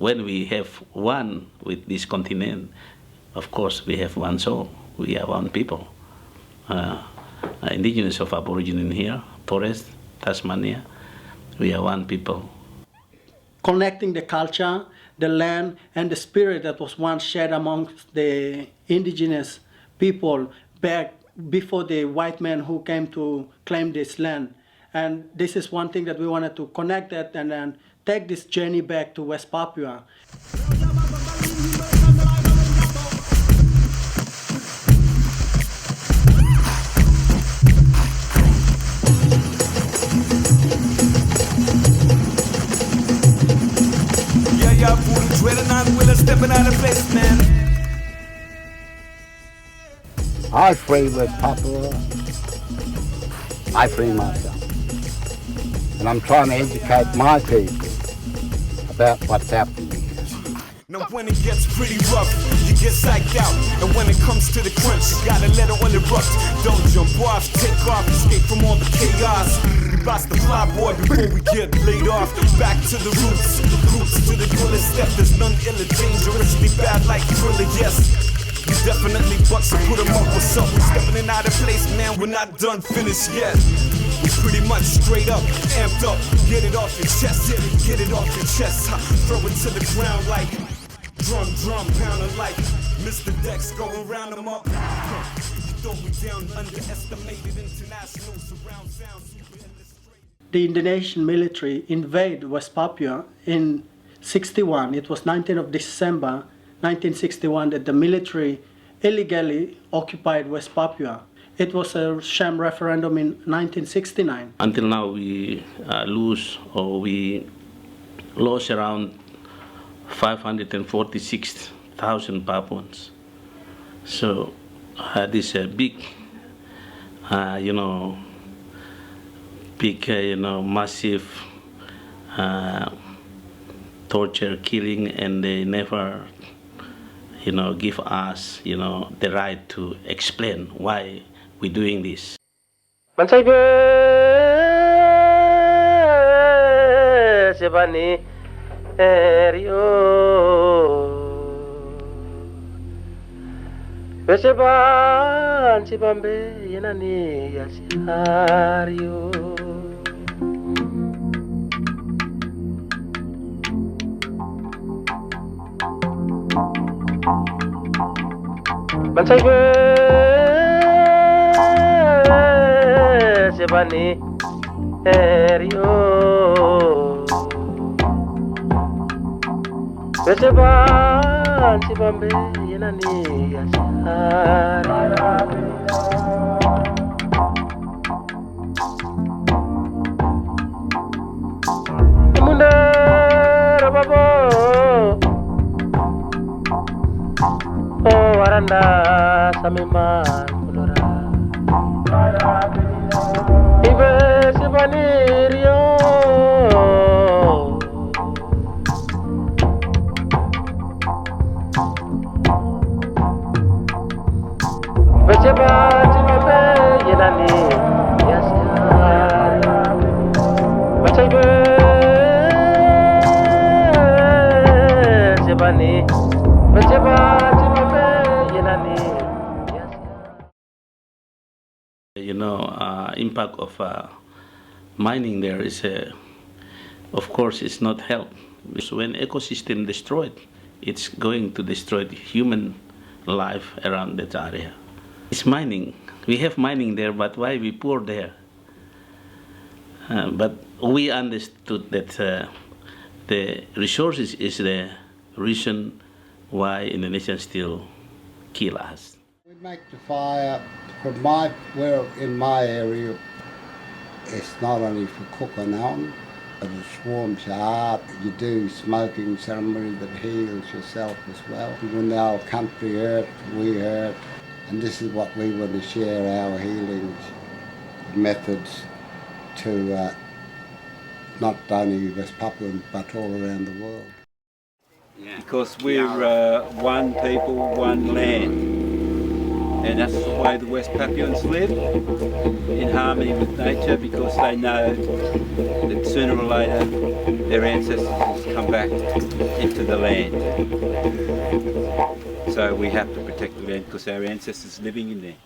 when we have one with this continent, of course we have one soul. We are one people. Indigenous of Aborigine in here, Torres, Tasmania, we are one people. Connecting the culture, the land, and the spirit that was once shared amongst the indigenous people back before the white men who came to claim this land. And this is one thing that we wanted to connect that and then take this journey back to West Papua. Stepping out of place, man. I free West Papua. I free myself. And I'm trying to educate my people about what's happening here. Now when it gets pretty rough, you get psyched out. And when it comes to the crunch, you gotta let it all erupt. Don't jump off, take off, escape from all the chaos. We boss the fly boy before we get laid off. Back to the roots to the coolest step. There's none illa, dangerously bad like Thriller, yes. We definitely bucks and put them up. What's up? We're stepping in out of place, man. We're not done, finished yet. We're pretty much straight up, amped up. Get it off your chest, get it off your chest. Throw it to the ground like drum, pounding like Mr. Dex going round them up. Throw me down, underestimated international surround sound. The Indonesian military invaded West Papua in 61. It was 19th of December 1961 that the military illegally occupied West Papua. It was a sham referendum in 1969. Until now we we lost around 546,000 Papuans. So this big, massive torture, killing, and they never, give us, the right to explain why we're doing this. Beseban si bambe yenani yasihario. Bansai be sebani erio. Beseban si bambe yenani yasihario. Munda rababo. Oh waranda samiman kulora. Ibe sebanirio. Beseban sibabe yenani yasihario. Beseban sebani. Impact of mining there is, of course, it's not help. So when ecosystem destroyed, it's going to destroy the human life around that area. It's mining. We have mining there, but why we poor there? But we understood that the resources is the reason why Indonesians still kill us. We make the fire from my area. It's not only for cooking on, but it warms your heart. You do smoking ceremony that heals yourself as well. When our country hurt, we hurt, and this is what we want to share our healing methods to not only West Papua but all around the world. Because we're one people, one land. And that's the way the West Papuans live, in harmony with nature, because they know that sooner or later their ancestors will come back into the land. So we have to protect the land because our ancestors are living in there.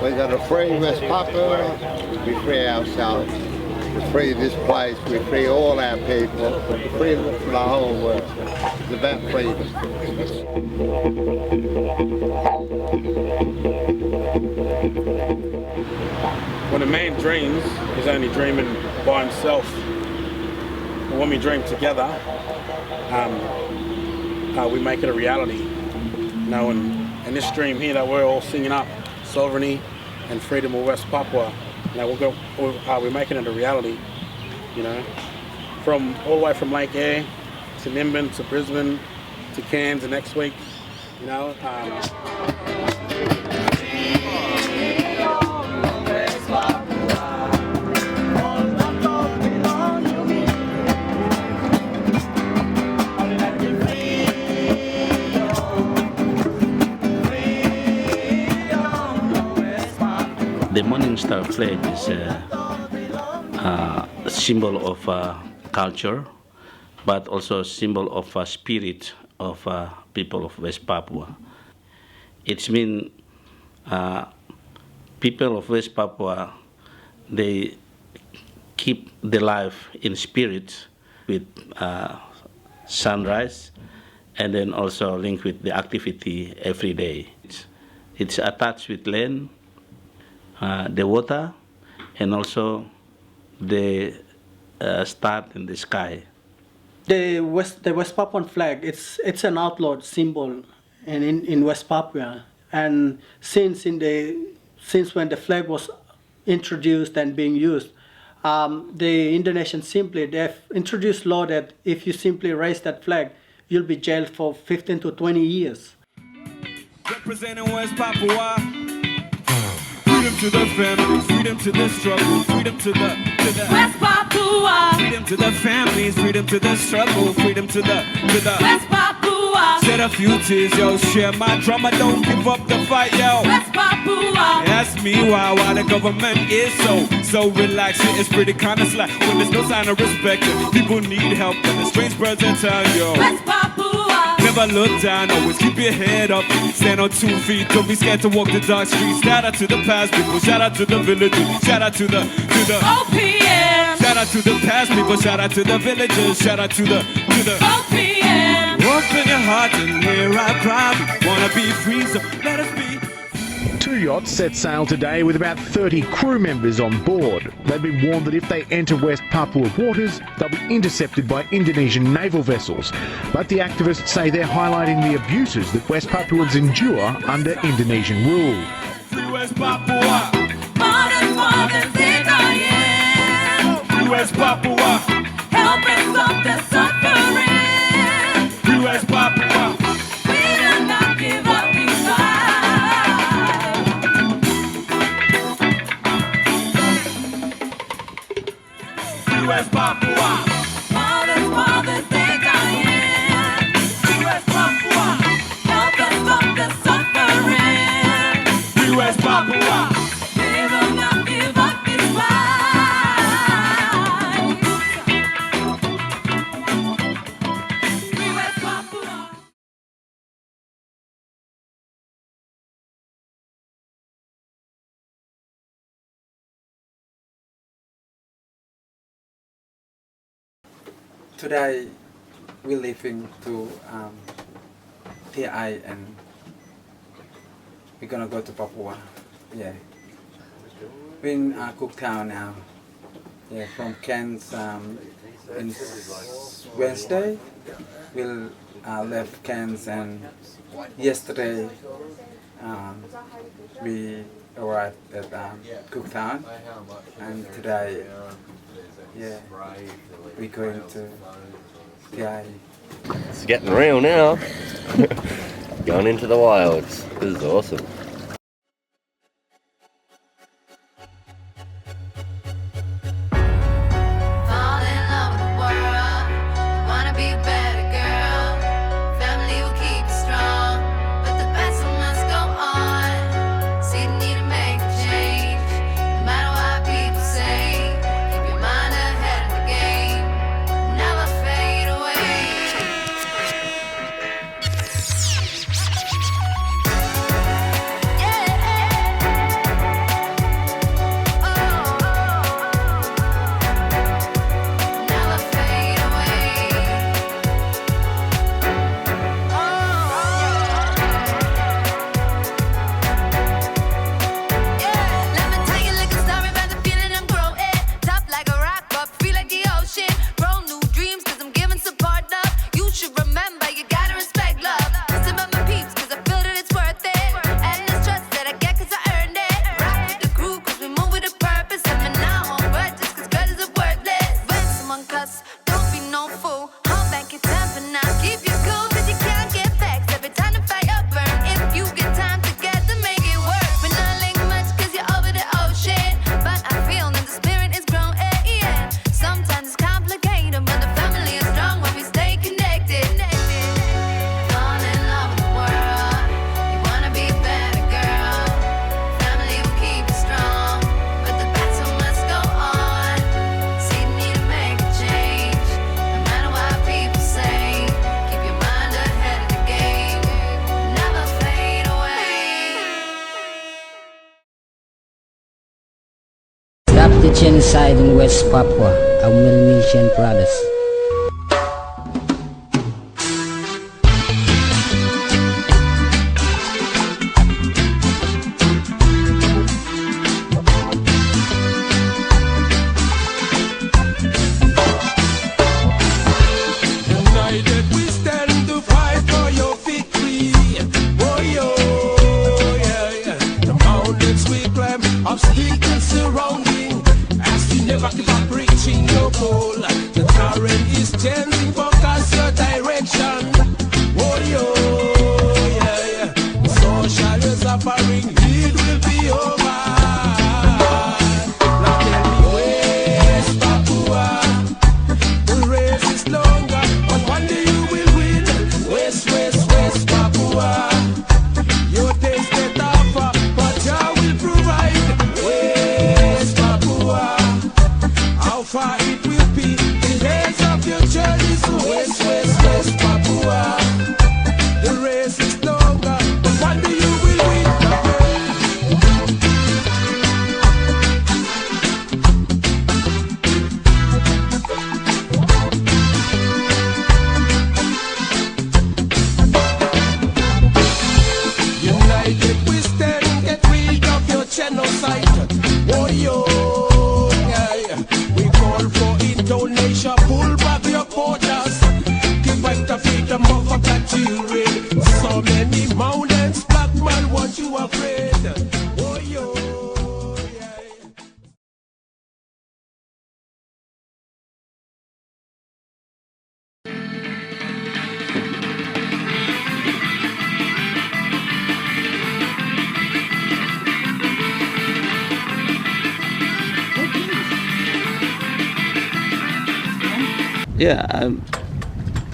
We got to free West Papua, we free ourselves. We free this place, we free all our people, we free the whole world. It's about freedom. When a man dreams, he's only dreaming by himself. But when we dream together, we make it a reality. You know, and this dream here that we're all singing up, sovereignty and freedom of West Papua. You know, we're making it a reality. You know, from all the way from Lake Eyre to Nimbin to Brisbane to Cairns the next week. You know. The Morning Star flag is a symbol of culture, but also a symbol of spirit of people of West Papua. It's mean people of West Papua, they keep the life in spirit with sunrise, and then also linked with the activity every day. It's attached with land, the water, and also the star in the sky. The West Papuan flag, it's an outlawed symbol in West Papua, and since when the flag was introduced and being used, the Indonesians they've introduced law that if you simply raise that flag, you'll be jailed for 15 to 20 years. Representing West Papua. Freedom to the families, freedom to the struggle, freedom to the West Papua. Freedom to the families, freedom to the struggle, freedom to the West Papua. Shed a few tears, yo, share my drama, don't give up the fight, yo. West Papua. Ask me why the government is so relaxed. It's pretty kinda slack when there's no sign of respect. People need help and the strange birds in town, yo. West Papua. Never look down, always keep your head up. Stand on 2 feet, don't be scared to walk the dark streets. Shout out to the past people, shout out to the villagers, shout out to the OPM. Shout out to the past people, shout out to the villagers, shout out to the OPM. Open your heart and hear our cry. We wanna be free, so let us be. 2 yachts set sail today with about 30 crew members on board. They've been warned that if they enter West Papua waters, they'll be intercepted by Indonesian naval vessels. But the activists say they're highlighting the abuses that West Papuans endure under Indonesian rule. Free West Papua. Modern citoyen. Free West Papua. Helping stop the suffering. Free West Papua. We will not give up, we fight. Today we're leaving to TI and we're gonna go to Papua. Yeah. We're in Cooktown now. Yeah, from Cairns in Wednesday. We'll left Cairns and yesterday we arrived at Cooktown and today we're going to TI. It's getting real now. Going into the wilds. This is awesome. Fall in love with the world. Wanna be a better girl. Family will keep you strong, but the battle must go on. See the need to make a change, no matter what people say. Keep your mind ahead of the game, never fade away. Never fade away. Let me tell you a little story about the feeling I'm growing. Top like a rock, but feel like the ocean. Grow new dreams, cause I'm giving support up. You should remember, you gotta respect love. Listen about my peeps, cause I feel that it's worth it. And it's trust that I get, cause I earned it. Rock with the crew, cause we move with a purpose. And we're not on grudges, cause grudges are worthless. When someone cuts, don't be no fool. Hold back your temper now, keep your cool, cause you can't get vexed. Every time the fire burn, if you get time together, make it work. We're not link much, cause you're over the ocean. But I feel that the spirit is growing, yeah. Sometimes it's complicated, but the family is strong when we stay connected. Fall in love with the world. You wanna be a better girl. Family will keep you strong, but the battle must go on. See the need to make a change, no matter what people say. Keep your mind ahead of the game, never fade away. Stop the genocide in West Papua, our Melanesian brothers. United we stand to fight for your victory. Oh, yeah, yeah. The mountains we climb, obstacles surrounding. As we never give up reaching your goal. The current is changing, focus your direction. Oh, yeah, yeah. Social suffering, it will be over. Now tell me, West Papua, the race is longer, but one day you will win. West Papua. Your days get tougher, but Jah will provide. West Papua. How far it will be, the days of your journey. So West Papua. The race is longer, but one day you will win. United we stand, get rid of your genocide. Warrior, yeah. We call for Indonesia, pull back your borders. Give back the freedom of our black children. So many mountains, black man want you afraid. Warrior, yeah. Yeah,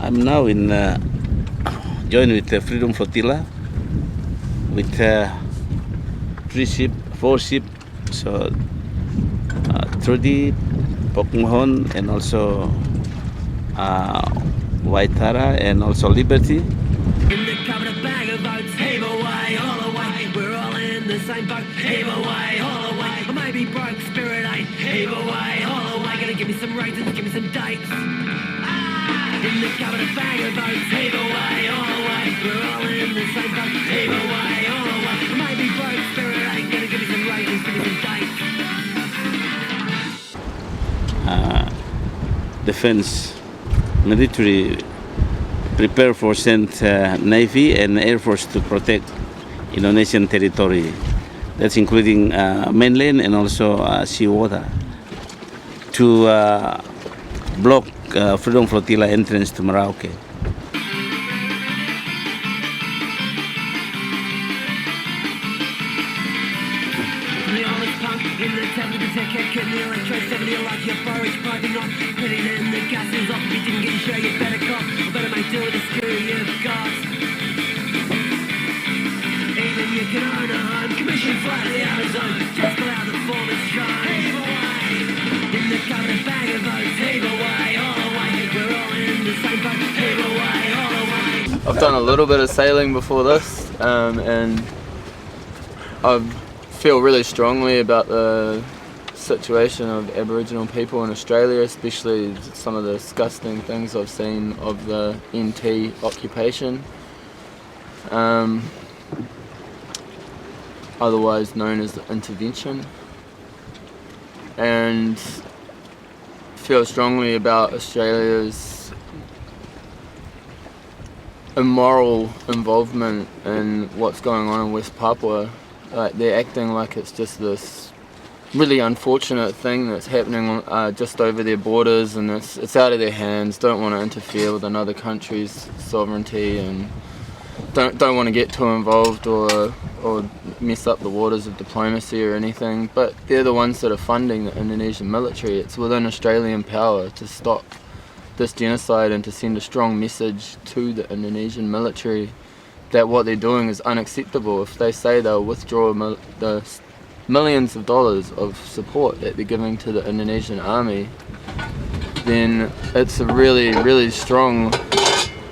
I'm now in joined with the Freedom Flotilla with 3 ship, 4 ship, so Trudy, Pokmohon, and also Waitara, and also Liberty. In the covered bag of votes, heave away, all away. We're all in the same boat, heave away, all away. I may be broke, spirit ain't, heave away, all away. Gonna give me some reasons, give me some dates. In the cup of a bag of votes, heave away, all away. We're all in the same boat, heave away, all away. Maybe broke spirit ain't gonna give me some raisins, give me some dates. Defense military prepare for send Navy and Air Force to protect Indonesian territory. That's including mainland and also seawater to block Freedom Flotilla entrance to Merauke. The honest punk in the tent with the tech head kid, the electricity like your forage piping off. Putting in the gas is off, if you didn't get sure you better cough. Or better make do with the screw you've got. Even you can own a home, commission flight of the Amazon. Just allow the form is strong. Heave away! In the cup of a bag of votes, heave away, all away. We're all in the same boat, heave away, all away. I've done a little bit of sailing before this, and I feel really strongly about the situation of Aboriginal people in Australia, especially some of the disgusting things I've seen of the NT occupation, otherwise known as the intervention, and feel strongly about Australia's immoral involvement in what's going on in West Papua. Like, they're acting like it's just this really unfortunate thing that's happening just over their borders, and it's out of their hands. Don't want to interfere with another country's sovereignty, and don't want to get too involved or mess up the waters of diplomacy or anything. But they're the ones that are funding the Indonesian military. It's within Australian power to stop this genocide and to send a strong message to the Indonesian military that what they're doing is unacceptable. If they say they'll withdraw the millions of dollars of support that they're giving to the Indonesian army, then it's a really, really strong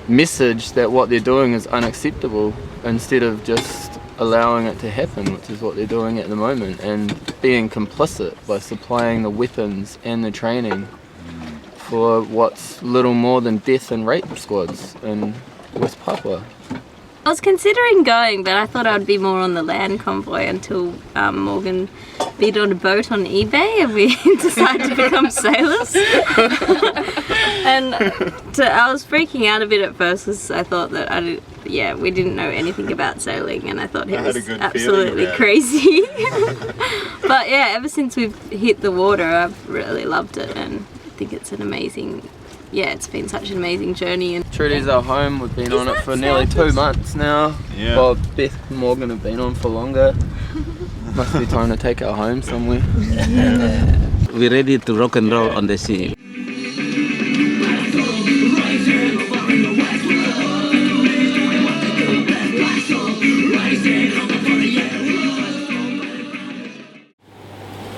message that what they're doing is unacceptable, instead of just allowing it to happen, which is what they're doing at the moment, and being complicit by supplying the weapons and the training for what's little more than death and rape squads in West Papua. I was considering going, but I thought I'd be more on the land convoy until Morgan bid on a boat on eBay and we decided to become sailors. And I was freaking out a bit at first because I thought that we didn't know anything about sailing, and I thought it was absolutely crazy. But yeah, ever since we've hit the water, I've really loved it, and I think it's an amazing. Yeah, it's been such an amazing journey. And Trudy's our home. We've been on it for nearly 2 months now. Yeah. Well, Beth and Morgan have been on for longer. Must be time to take her home somewhere. We're ready to rock and roll on the sea.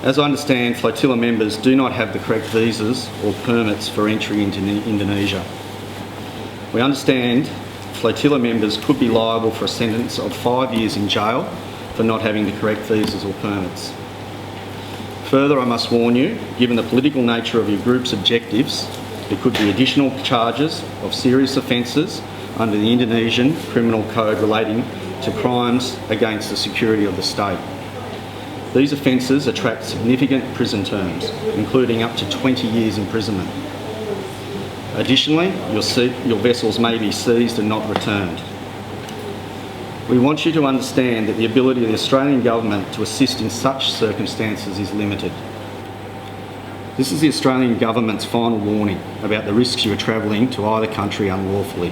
As I understand, flotilla members do not have the correct visas or permits for entry into Indonesia. We understand flotilla members could be liable for a sentence of 5 years in jail for not having the correct visas or permits. Further, I must warn you, given the political nature of your group's objectives, there could be additional charges of serious offences under the Indonesian Criminal Code relating to crimes against the security of the state. These offences attract significant prison terms, including up to 20 years imprisonment. Additionally, your vessels may be seized and not returned. We want you to understand that the ability of the Australian Government to assist in such circumstances is limited. This is the Australian Government's final warning about the risks you are travelling to either country unlawfully.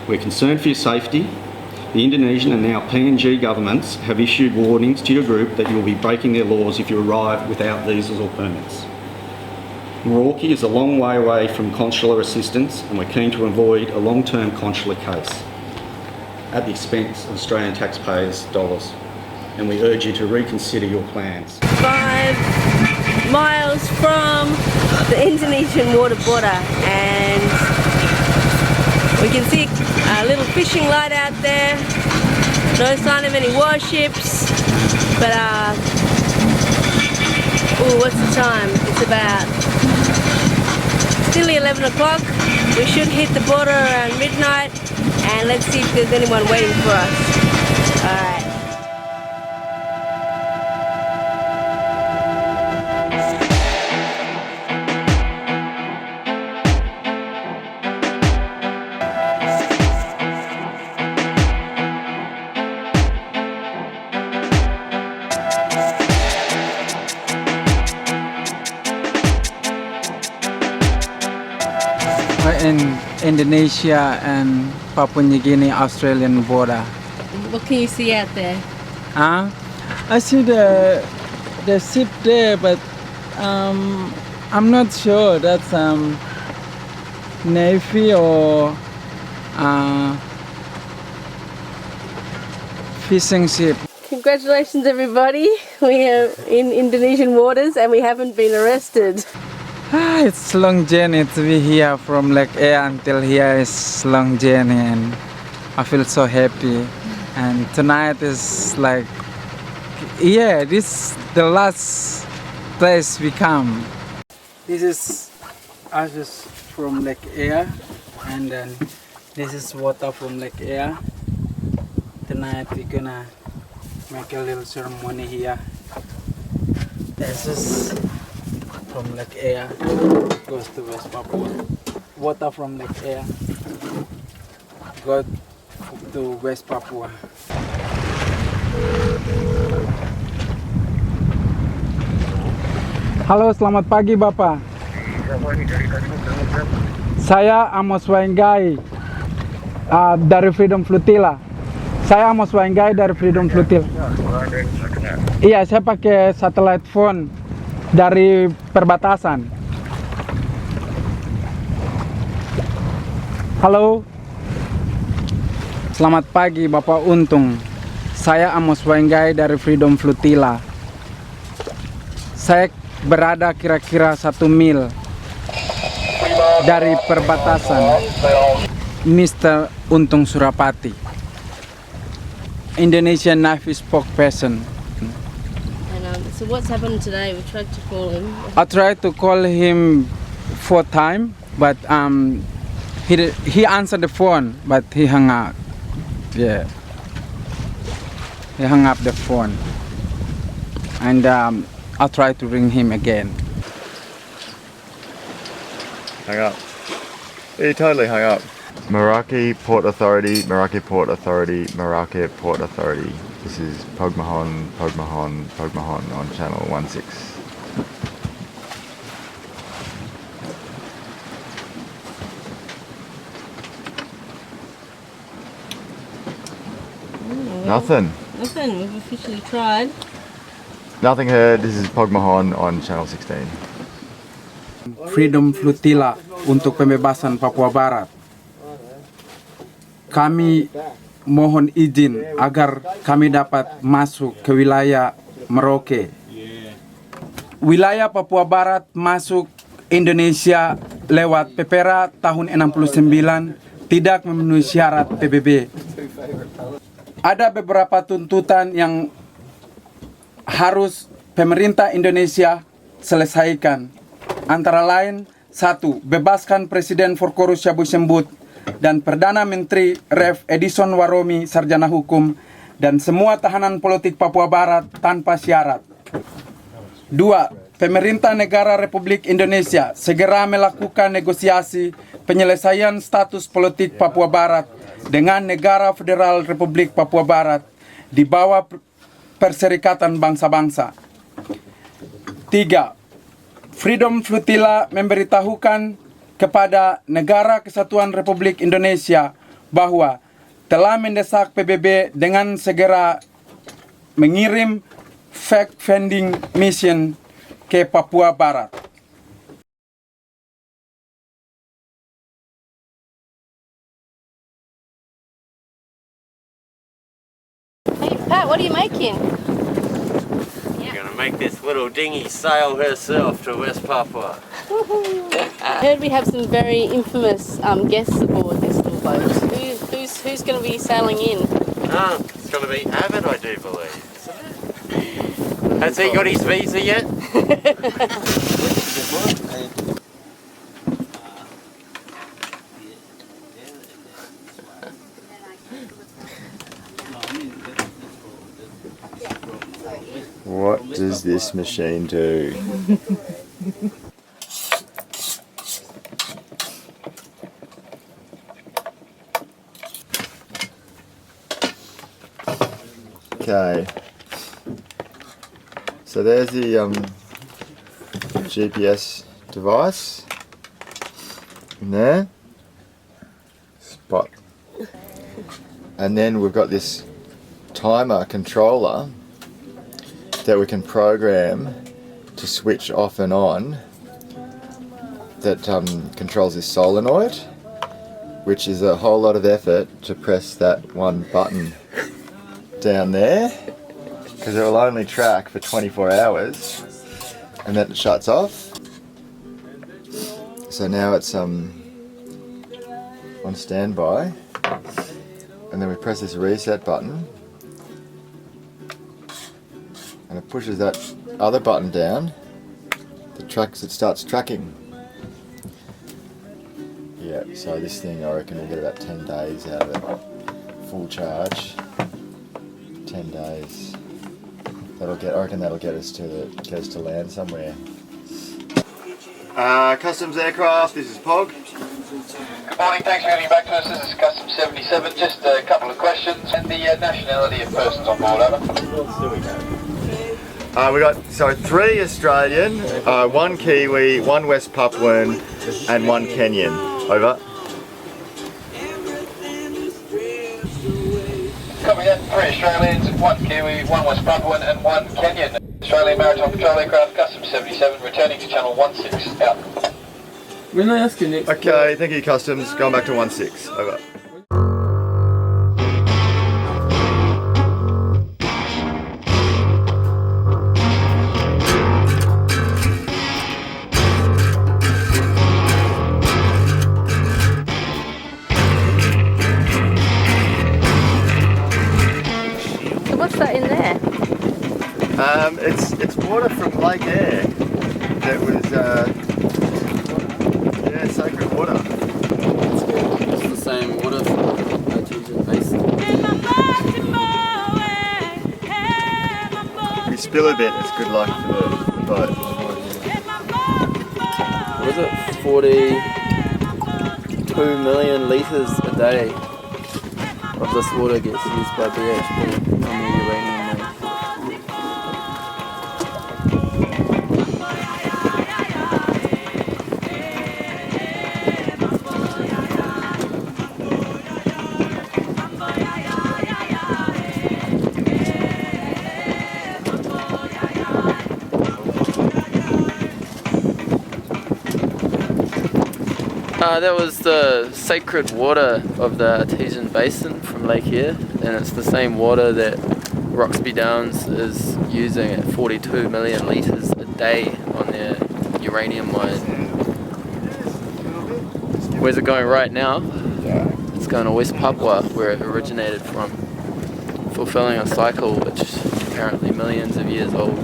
We're concerned for your safety. The Indonesian and now PNG governments have issued warnings to your group that you will be breaking their laws if you arrive without visas or permits. Merauke is a long way away from consular assistance, and we're keen to avoid a long-term consular case at the expense of Australian taxpayers' dollars, and we urge you to reconsider your plans. 5 miles from the Indonesian water border, and we can see a little fishing light out there. No sign of any warships, but what's the time? It's nearly 11 o'clock. We should hit the border around midnight, and let's see if there's anyone waiting for us. Alright. In Indonesia and Papua New Guinea Australian border. What can you see out there? I see the ship there, but I'm not sure that's Navy or fishing ship. Congratulations everybody, we are in Indonesian waters and we haven't been arrested. It's a long journey to be here from Lake Air until here is long journey, and I feel so happy. And tonight is like, yeah, this the last place we come. This is ashes from Lake Air, and then this is water from Lake Air. Tonight we're gonna make a little ceremony here. This is from Lake Air, goes to West Papua. Water from Lake Air goes to West Papua. Halo, selamat pagi Bapak. Saya Amos Wainggai dari Freedom Flotilla. Saya Amos Wainggai dari Freedom Flotilla. Iya, saya pakai satellite phone dari perbatasan. Halo. Selamat pagi Bapak Untung. Saya Amos Wainggai dari Freedom Flotilla. Saya berada kira-kira 1 mil dari perbatasan. Mr. Untung Surapati, Indonesian Navy spokesperson. So what's happened today? We tried to call him. I tried to call him 4 times, but he answered the phone, but he hung up. Yeah, he hung up the phone, and I'll try to ring him again. Hung up. He totally hung up. Meraki Port Authority, Meraki Port Authority, Meraki Port Authority. This is Pogmahon on channel 16. Nothing. Nothing, we've officially tried. Nothing heard. This is Pogmahon on channel 16. Freedom Flotilla untuk pembebasan Papua Barat. Kami mohon izin agar kami dapat masuk ke wilayah Merauke. Wilayah Papua Barat masuk Indonesia lewat PPRA tahun 69 tidak memenuhi syarat PBB. Ada beberapa tuntutan yang harus pemerintah Indonesia selesaikan. Antara lain, 1. Bebaskan Presiden Forkorus Syabu Sembut dan Perdana Menteri Rev Edison Waromi sarjana hukum dan semua tahanan politik Papua Barat tanpa syarat. 2. Pemerintah negara Republik Indonesia segera melakukan negosiasi penyelesaian status politik Papua Barat dengan negara Federal Republik Papua Barat di bawah Perserikatan Bangsa-Bangsa. 3. Freedom Flotilla memberitahukan kepada Negara Kesatuan Republik Indonesia bahwa telah mendesak PBB dengan segera mengirim fact-finding mission ke Papua Barat. Hey Pat, what are you making? Make this little dinghy sail herself to West Papua. I heard we have some very infamous guests aboard this little boat. Who's going to be sailing in? It's going to be Abbott, I do believe. Has he got his visa yet? does this machine do? Okay, so there's the GPS device in there, spot, and then we've got this timer controller that we can program to switch off and on that controls this solenoid, which is a whole lot of effort to press that one button down there, because it will only track for 24 hours and then it shuts off. So now it's on standby, and then we press this reset button and it pushes that other button down. It starts tracking. Yeah, so this thing I reckon we'll get about 10 days out of it, full charge. 10 days. I reckon that'll get us to land somewhere. Customs aircraft, this is Pog. Good morning, thanks for getting back to us. This is Customs 77. Just a couple of questions. And the nationality of persons on board, over. We got 3 Australian, 1 Kiwi, 1 West Papuan, and 1 Kenyan. Over. Copy that. 3 Australians, 1 Kiwi, 1 West Papuan, and 1 Kenyan. Australian Maritime Patrol Aircraft, Customs 77, returning to Channel 16, out. When I ask you next. Okay, thank you, Customs. Going back to 16. Over. What's that in there? It's water from Lake Air that was sacred water. It's the same water from Artesian Basin. If you spill a bit, it's good luck for the boat. What is it? 42 million litres a day of this water gets used by BHP on the uranium mine. That was the sacred water of the Artesian Basin from Lake Eyre, and it's the same water that Roxby Downs is using at 42 million litres a day on their uranium mine. Where's it going right now? It's going to West Papua, where it originated from, fulfilling a cycle which is apparently millions of years old.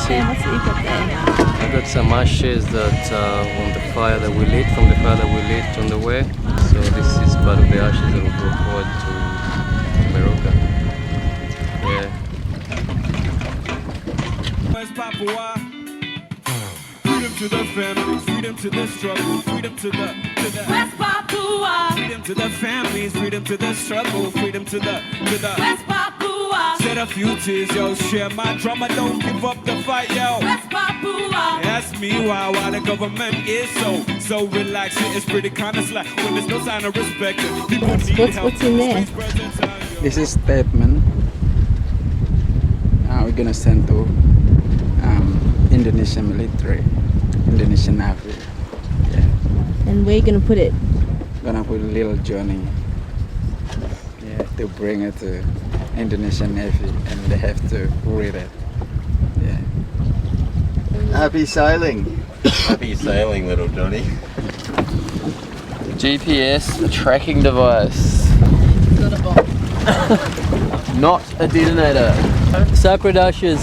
What's it you got there? I got some ashes that on the fire that we lit, from the fire that we lit on the way. So this is part of the ashes that will go forward to Meroka. Yeah. West Papua. Freedom to the families, freedom to the struggle, freedom to the West Papua. Freedom to the families, freedom to the struggle, freedom to the West Papua. Shed a few tears, yo, share my drama, don't give up the fight, yo. West Papua. Ask me why the government is so relaxed. It's pretty kinda slack when there's no sign of respect. People need help. What's in there? This is statement we're gonna send to Indonesian military, Indonesian Navy. Yeah. And where are you gonna put it? Gonna put a little journey. Yeah, to bring it to Indonesian Navy, and they have to read it. Yeah. Happy sailing. Happy sailing, little Johnny. GPS tracking device. Got a bomb. Not a detonator. Sacred ashes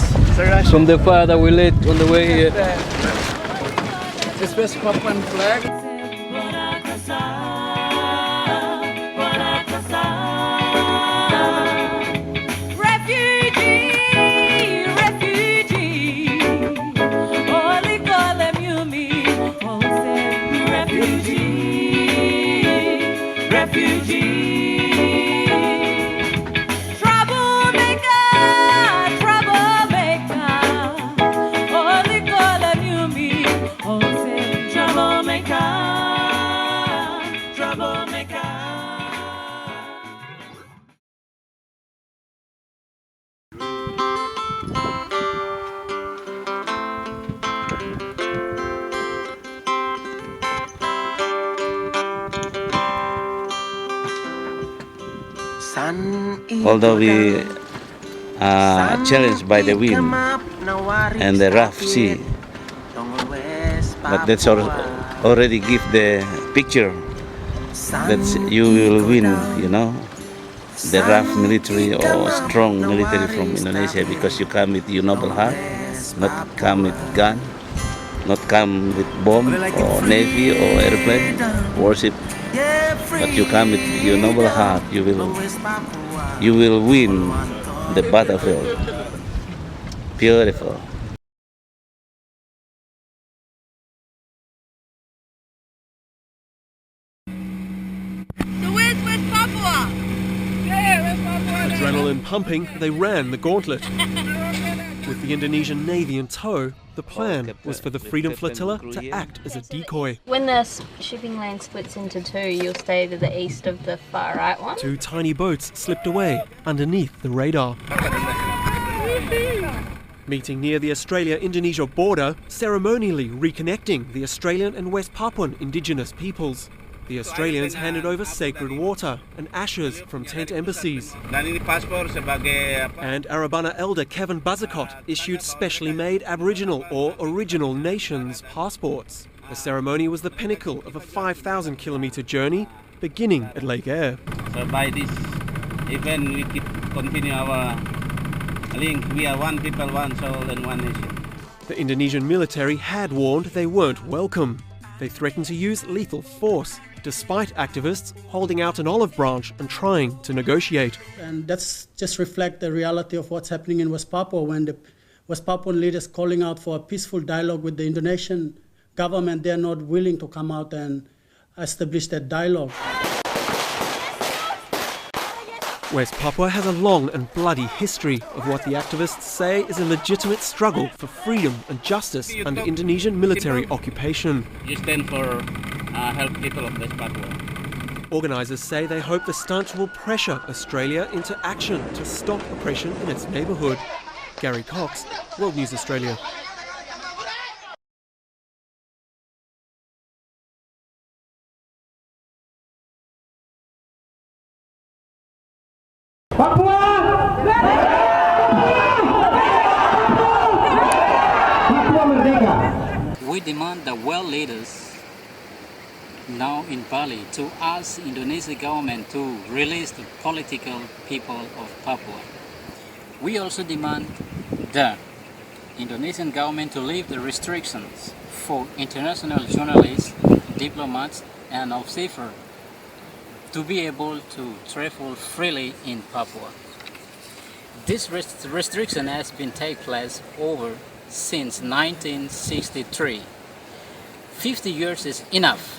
from the fire that we lit on the way here. This West Papuan flag. Although we are challenged by the wind and the rough sea, but that's already give the picture that you will win, you know, the rough military or strong military from Indonesia, because you come with your noble heart, not come with gun, not come with bomb or navy or airplane warship, but you come with your noble heart. You will win the battlefield. Beautiful. So where's West Papua? Yeah, West Papua. Adrenaline pumping, they ran the gauntlet. With the Indonesian Navy in tow, the plan was for the Freedom Flotilla to act as a decoy. When the shipping lane splits into two, you'll stay to the east of the far right one. Two tiny boats slipped away underneath the radar. Meeting near the Australia-Indonesia border, ceremonially reconnecting the Australian and West Papuan Indigenous peoples. The Australians handed over sacred water and ashes from tent embassies. And Arabana elder Kevin Buzzacott issued specially made Aboriginal or Original Nations passports. The ceremony was the pinnacle of a 5,000-kilometre journey beginning at Lake Eyre. So by this event we keep continue our link. We are one people, one soul and one nation. The Indonesian military had warned they weren't welcome. They threatened to use lethal force, despite activists holding out an olive branch and trying to negotiate. And that's just reflect the reality of what's happening in West Papua, when the West Papuan leaders calling out for a peaceful dialogue with the Indonesian government. They're not willing to come out and establish that dialogue. West Papua has a long and bloody history of what the activists say is a legitimate struggle for freedom and justice under Indonesian military occupation. You stand for help people of West Papua. Organisers say they hope the stunt will pressure Australia into action to stop oppression in its neighbourhood. Gary Cox, World News Australia. We demand the world leaders now in Bali to ask the Indonesian government to release the political people of Papua. We also demand the Indonesian government to lift the restrictions for international journalists, diplomats and observers to be able to travel freely in Papua. This restriction has been taking place since 1963. 50 years is enough.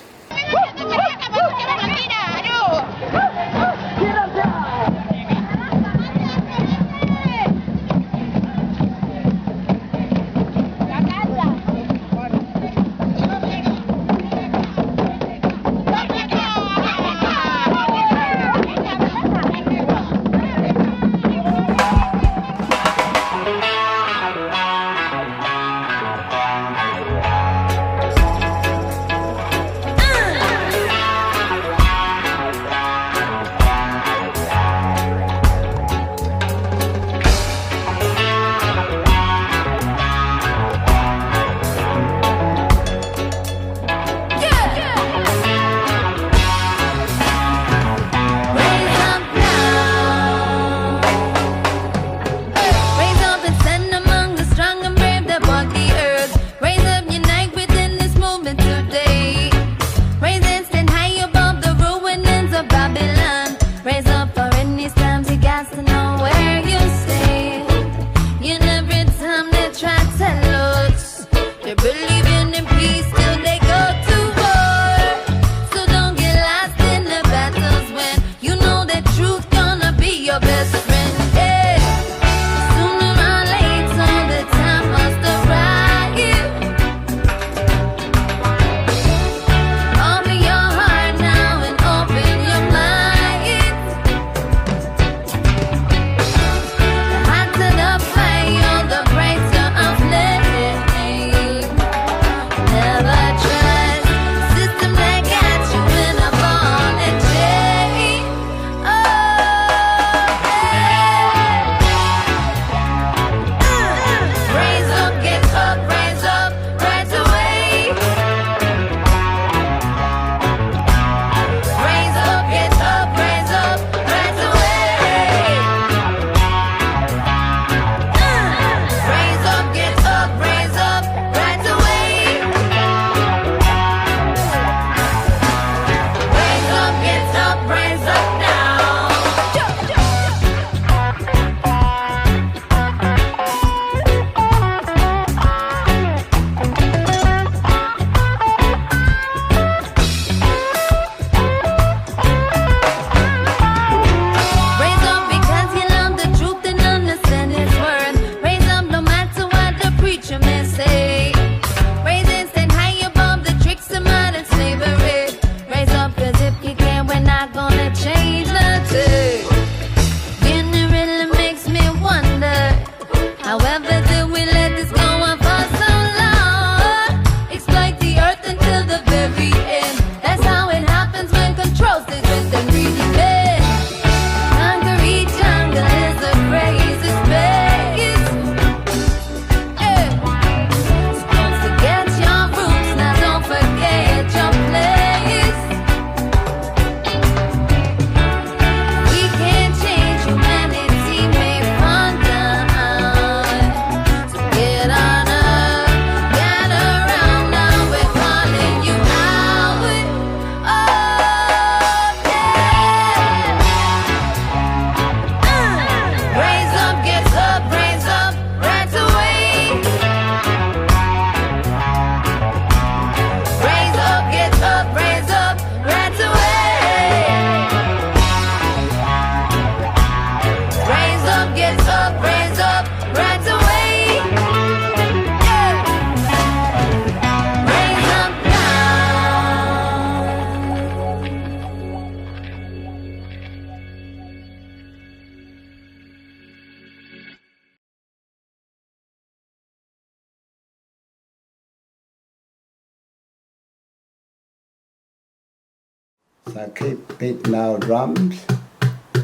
So keep beating our drums,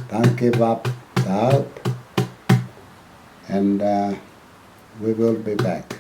don't give up the hope, and we will be back.